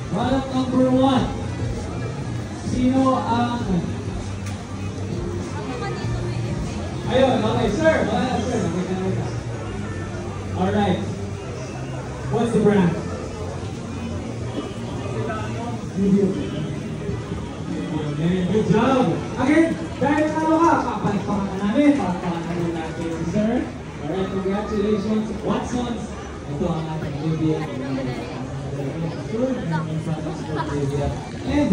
Product number 1. Sino ang... Ayun, okay, sir. Wala na, sir. Alright. What's the brand? Good job. Again, dahil ano ka, papalakpakan na namin. Papalakpakan na natin, sir. Alright, congratulations. Watsons. Ito ang ating Olivia. And,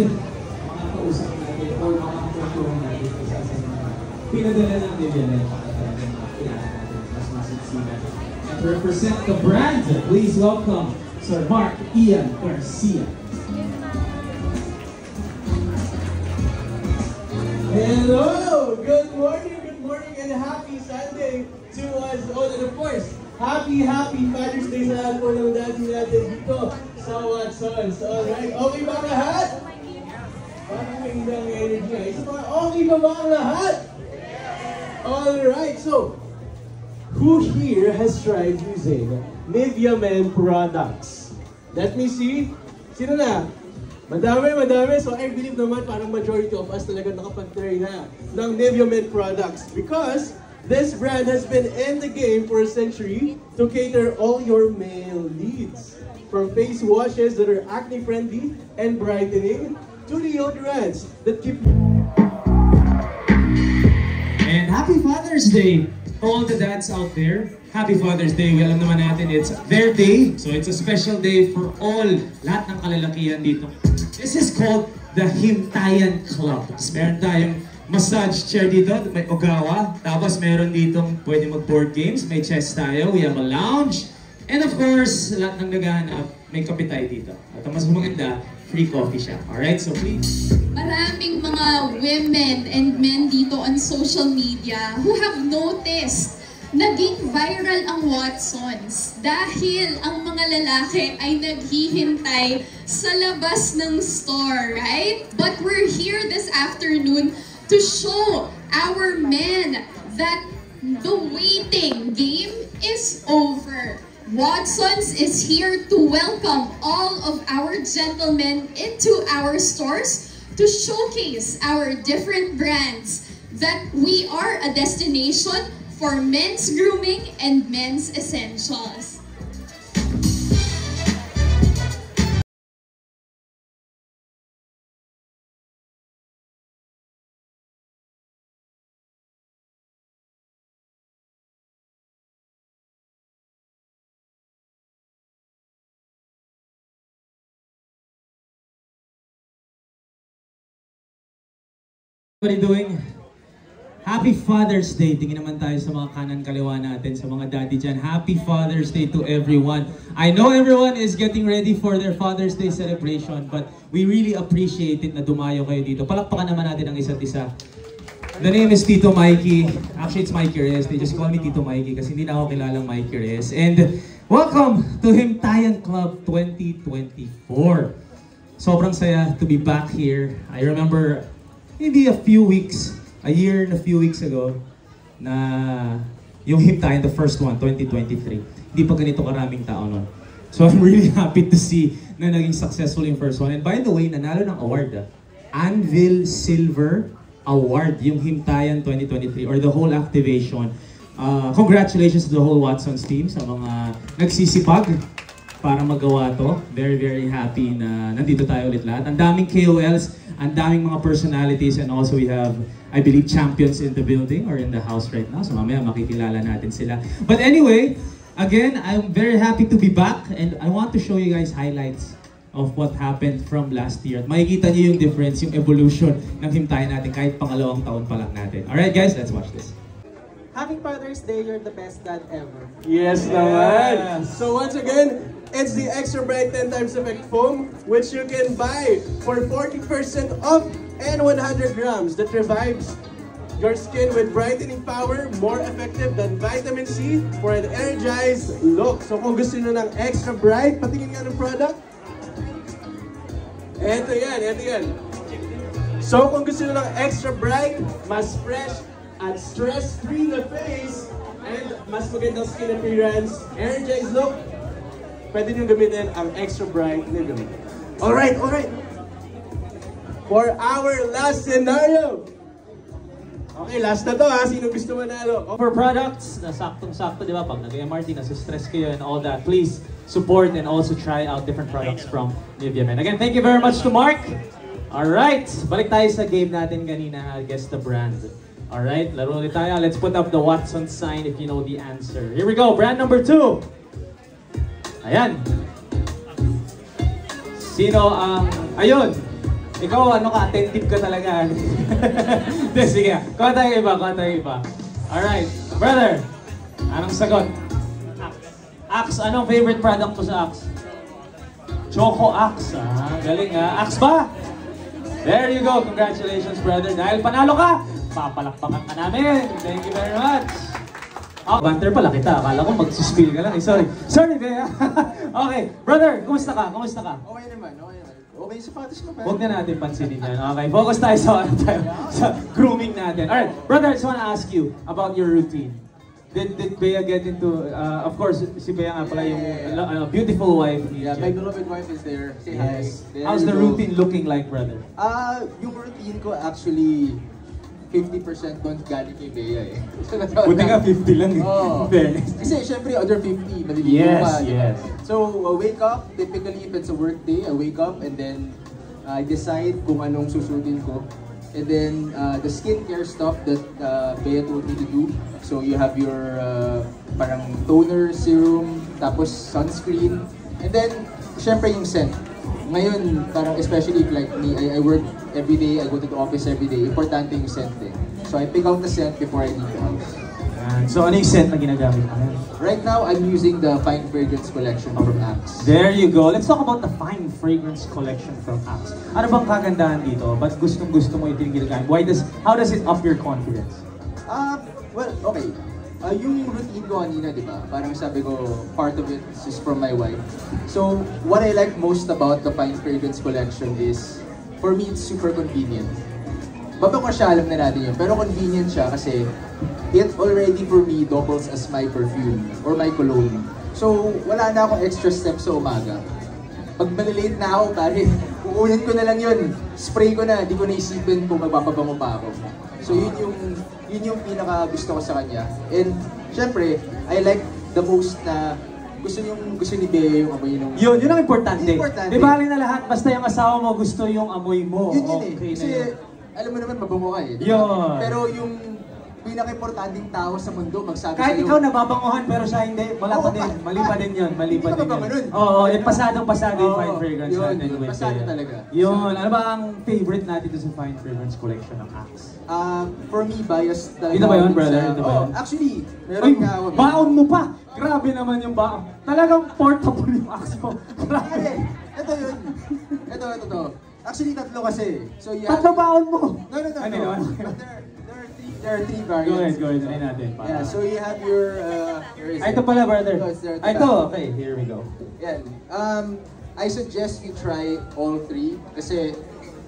makakausap natin or makakapuntuhan natin isa sa mga pinadala ng Olivia na yung pakatala ng mga kailangan natin mas masiksinan. And to represent the brand, please welcome Sir Mark Ian Garcia. Hello! Good morning, and happy Sunday to us all. And of course, happy Father's Day sa lahat po ng daddy natin dito sa Watsons. Alright, okay ba ang lahat? Parang may ilang energy nga. Isa mga okay ba ang lahat? Alright, so, who here has tried using Nivea Men products? Let me see. Sino na? Madami. So I believe naman parang majority of us talaga nakapag-try na ng Nivea Men products because this brand has been in the game for a century to cater all your male needs. From face washes that are acne-friendly and brightening to deodorants that keep... And happy Father's Day! All the dads out there, happy Father's Day. Alam naman natin, it's their day. So it's a special day for all, lahat ng kalalakihan dito. This is called the Himtayan Club. Meron tayong massage chair dito, may ogawa. Tapos meron ditong pwede mag-board games, may chess tayo, we have a lounge. And of course, lahat ng naghahanap, may kape tayo dito. At ang mas maganda, free coffee siya. Alright, so please. Maraming mga women and men dito on social media who have noticed naging viral ang Watsons dahil ang mga lalaki ay naghihintay sa labas ng store, right? But we're here this afternoon to show our men that the waiting game is over. Watsons is here to welcome all of our gentlemen into our stores to showcase our different brands, that we are a destination for men's grooming and men's essentials. What are you doing? Happy Father's Day! Tingin naman tayo sa mga kanan kaliwa natin, sa mga daddy dyan. Happy Father's Day to everyone. I know everyone is getting ready for their Father's Day celebration, but we really appreciate it na dumayo kayo dito. Palakpakan naman natin ang isa't isa. The name is Tito Mikey. Actually, it's Mikey Reyes. They just call me Tito Mikey kasi hindi na ako kilalang Mikey Reyes. And welcome to Himtayan Club 2024. Sobrang saya to be back here. I remember maybe a year and a few weeks ago, na yung Himtayan, the first one, 2023. Hindi pa ganito karaming tao nun. So I'm really happy to see na naging successful yung first one. And by the way, nanalo ng award. Anvil Silver Award, yung Himtayan 2023, or the whole activation. Congratulations to the whole Watsons team sa mga nagsisipag para magawa to. Very happy na nandito tayo ulit lahat. Ang daming KOLs, ang daming mga personalities, and also we have, I believe, champions in the building or in the house right now. So mamaya makikilala natin sila. But anyway, again, I'm very happy to be back, and I want to show you guys highlights of what happened from last year. At makikita niyo yung difference, yung evolution ng Himtayan natin kahit pangalawang taon pa lang natin. Alright guys, let's watch this. Happy Father's Day, you're the best dad ever. Yes naman! So once again, it's the Extra Bright 10 Times Effect Foam, which you can buy for 40% off and 100 grams that revives your skin with brightening power, more effective than vitamin C for an energized look. So kung gusto nyo ng Extra Bright, patingin nga ng product. Eto yan. So kung gusto nyo ng Extra Bright, mas fresh at stress-free na face, and mas magandang skin appearance, energized look, pwede nyo gamitin ang Extra Bright Nivea Men. Alright. For our last scenario. Okay, last na to ha. Sino gusto manalo? For products na saktong-sakto, di ba? Pag nag-MRT, nasa-stress kayo and all that, please support and also try out different products from Nivea Men. Again, thank you very much to Mark. Alright, balik tayo sa game natin kanina, guess the brand. Alright, laro ulit tayo. Let's put up the Watson sign if you know the answer. Here we go, brand number 2. Ayan. Sino ang... ayun! Ikaw, ano ka, attentive ka talaga. Sige, kuha tayo iba. Alright, brother, anong sagot? Axe, anong favorite product mo sa Axe? Choco Axe, galing ha. Axe ba? There you go, congratulations brother. Dahil panalo ka, papalakpakan ka namin. Thank you very much. Banter pala kita, akala ko magsuspill ka lang. Sorry, Bea. Okay, brother, kumusta ka? Okay naman. Okay, sapatos mo ba? Huwag na natin pansinin yan. Okay, focus tayo sa grooming natin. Alright, brother, I just want to ask you about your routine. Did Bea get into, of course, si Bea nga pala yung beautiful wife ni Yeah, Jen. my beloved wife is there. Say Yes. hi. There How's you the go. routine looking like, brother? Yung routine ko actually 50% doon galing kay Bea eh. Buti nga 50 lang eh. Oo. Fairness. Kasi syempre other 50, maliligo Yes, pa. yes. So, wake up, typically if it's a work day, I wake up and then I decide kung anong susutin ko. And then the skincare stuff that Bea told me to do. So you have your parang toner, serum, tapos sunscreen. And then, syempre yung scent. Ngayon, parang especially if like me, I work every day, I go to the office every day, importante yung scent eh. So I pick out the scent before I leave the house. So ano yung scent na ginagamit mo? Right now, I'm using the Fine Fragrance collection from Axe. There you go. Let's talk about the Fine Fragrance collection from Axe. Ano bang kagandahan dito? Ba't gustong-gusto mo ito yung ginagamit? How does it up your confidence? Well, okay. Yung routine ko kanina, di ba? Parang sabi ko, part of it is from my wife. So, what I like most about the Fine Fragrance collection is, for me, it's super convenient. Baba ko siya, alam na natin yun. Pero convenient siya kasi it already for me doubles as my perfume or my cologne. So, wala na akong extra steps sa umaga. Pag malilate na ako, pare, kukunin ko na lang yun. Spray ko na, di ko naisipin kung magpapabango pa ako. So, yun yung pinaka gusto ko sa kanya. And, syempre, I like the most na gusto ni Bea yung amoy nung... Yun ang importante. Importante. Di bali na lahat, basta yung asawa mo gusto yung amoy mo. Yun Okay eh. na Kasi, yun. alam mo naman, mabango ka eh. Yun. Pero yung pinaka-importanting tao sa mundo, magsabi Kahit sa'yo... ikaw nababanguhan pero siya hindi, wala pa Oo, din. Mali pa din yun. Mali pa Hindi ka din mabango nun. yun. Oo, pasadong-pasado yung Oo, Fine Fragrance yun, natin. yun, with pasado Bea. talaga. Yun. Ano ba ang favorite natin doon sa Fine Fragrance collection ng Axe? For me, bias talaga. Ito ba yun, ako brother? sa- Ito ba Oh, yun? actually, meron Ay, nga ako. baon mo pa! Grabe naman yung baon. Talagang portable yung Axe mo. Grabe. Pare, ito yun. Ito. Actually, tatlo kasi. So, you have... Tatlo baon mo! No. Ano yun? But there are three variants. Go ahead. Ano natin? Yeah, so you have your... where is Ay, ito it? pala, brother. Ito, it's there at the Ay, ito. back. Okay, here we go. Yan. I suggest you try all three kasi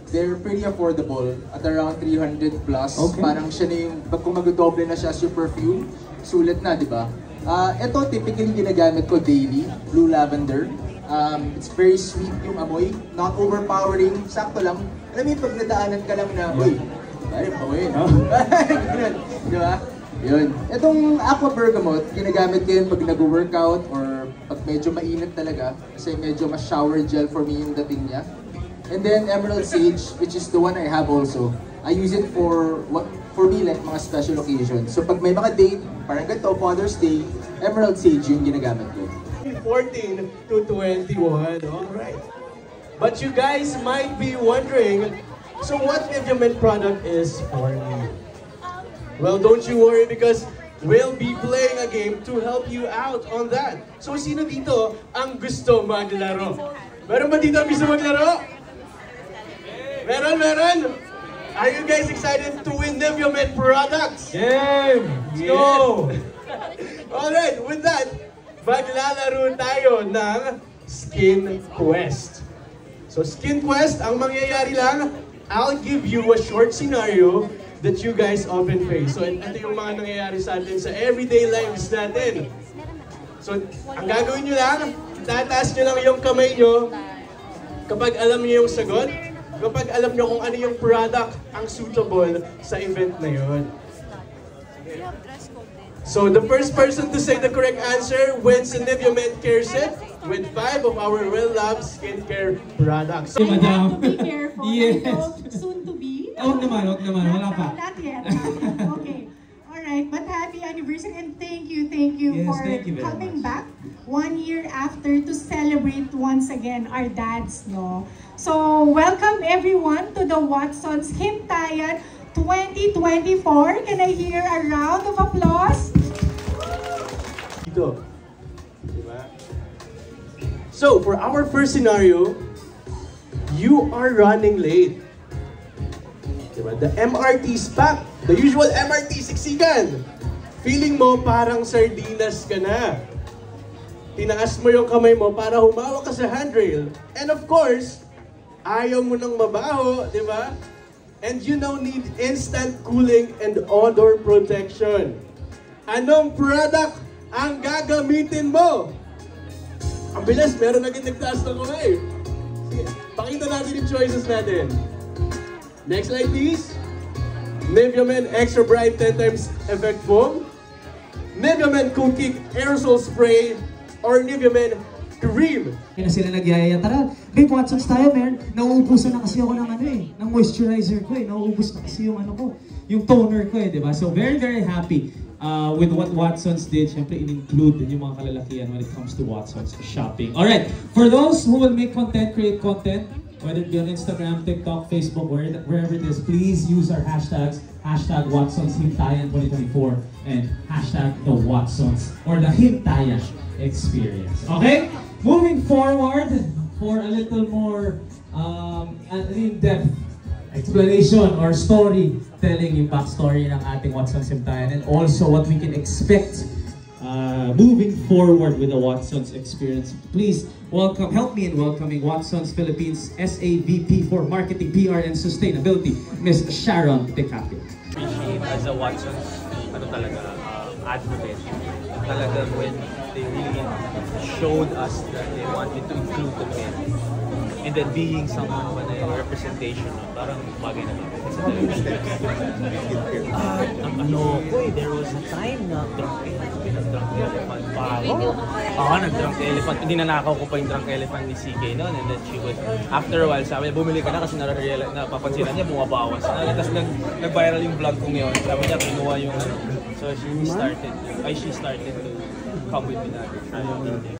they're pretty affordable at around 300 plus. Okay. Parang siya na yung, kung mag-doble na siya as your perfume, sulit na, di ba? Ito typically ginagamit ko daily, Blue Lavender. It's very sweet yung amoy, not overpowering, sakto lang. Alam mo yung pag nadaanan ka lang na, uy, ay, amoy. Ganun, di ba? Yun. Itong Aqua Bergamot, ginagamit ko yun pag nag-workout or pag medyo mainit talaga kasi medyo mas shower gel for me yung dating niya. And then Emerald Sage, which is the one I have also. I use it for me like mga special occasions. So pag may mga date, parang ganito, Father's Day, Emerald Sage yung ginagamit ko. 14 to 21. Alright. But you guys might be wondering, so what Nivea Men product is for me? Well, don't you worry because we'll be playing a game to help you out on that. So sino dito ang gusto maglaro? Meron ba dito ang gusto maglaro? Meron? Are you guys excited to win Nivea Men products? Game! Let's go! Alright, with that, maglalaro tayo ng Skin Quest. So Skin Quest, ang mangyayari lang, I'll give you a short scenario that you guys often face. So ito yung mga nangyayari sa atin sa everyday lives natin. So ang gagawin nyo lang, tataas nyo lang yung kamay nyo. Kapag alam niyo yung sagot, kapag alam niyo kung ano yung product ang suitable sa event na yun. So the first person to say the correct answer wins a Nivea Men Care Set with 5 of our well-loved skincare products. Si Madam. Be careful. Yes. Soon to be. Huwag naman, wala pa. Not yet. Okay. Alright, but happy anniversary and thank you Yes, for thank you very coming much. back 1 year after to celebrate once again our dads, no? So, welcome everyone to the Watsons Hintayan 2024. Can I hear a round of applause? Dito. Diba? So, for our first scenario, you are running late. Diba? The MRT is packed. The usual MRT siksikan. Feeling mo parang sardinas ka na. Tinaas mo yung kamay mo para humawak ka sa handrail. And of course, ayaw mo nang mabaho, di ba? And you now need instant cooling and odor protection. Anong product ang gagamitin mo? Ang bilis, meron agad nagtaas ng kamay. Sige, pakita natin yung choices natin. Next slide please. Nivea Men Extra Bright 10 times Effect Foam, Nivea Men Cool Kick Aerosol Spray, or Nivea Men Cream. Kaya sila nagyayaya, tara, babe, Watsons tayo, man. Nauubusan na kasi ako ng ng moisturizer ko Nauubos na kasi yung yung toner ko di ba? So very, very happy with what Watsons did. Siyempre, in-include din yung mga kalalakihan when it comes to Watsons shopping. Alright, for those who will make content, create content, whether it be on Instagram, TikTok, Facebook, wherever it is, please use our hashtags, hashtag Watsons Hintayan 2024 and hashtag the Watsons or the Hintayan experience. Okay? Moving forward for a little more in-depth explanation or story telling yung backstory ng ating Watsons Hintayan and also what we can expect moving forward with the Watsons experience. Please help me in welcoming Watsons Philippines SAVP for Marketing, PR, and Sustainability, Ms. Sharon Tecapio. Appreciate as a Watsons, advocate. Talagang when they really showed us that they wanted to include the men. And then being someone na yung representation, parang bagay na bagay. Kasi there was a time na drunk elephant pa ako. Nag-drunk elephant. Ninanakaw ko pa yung drunk elephant ni CK noon. And then she would, after a while, sabi niya, bumili ka na kasi napapansinan niya, bumabawas na. Tapos nag-viral yung vlog ko ngayon. Sabi niya, kinuha yung So she started to come with me na.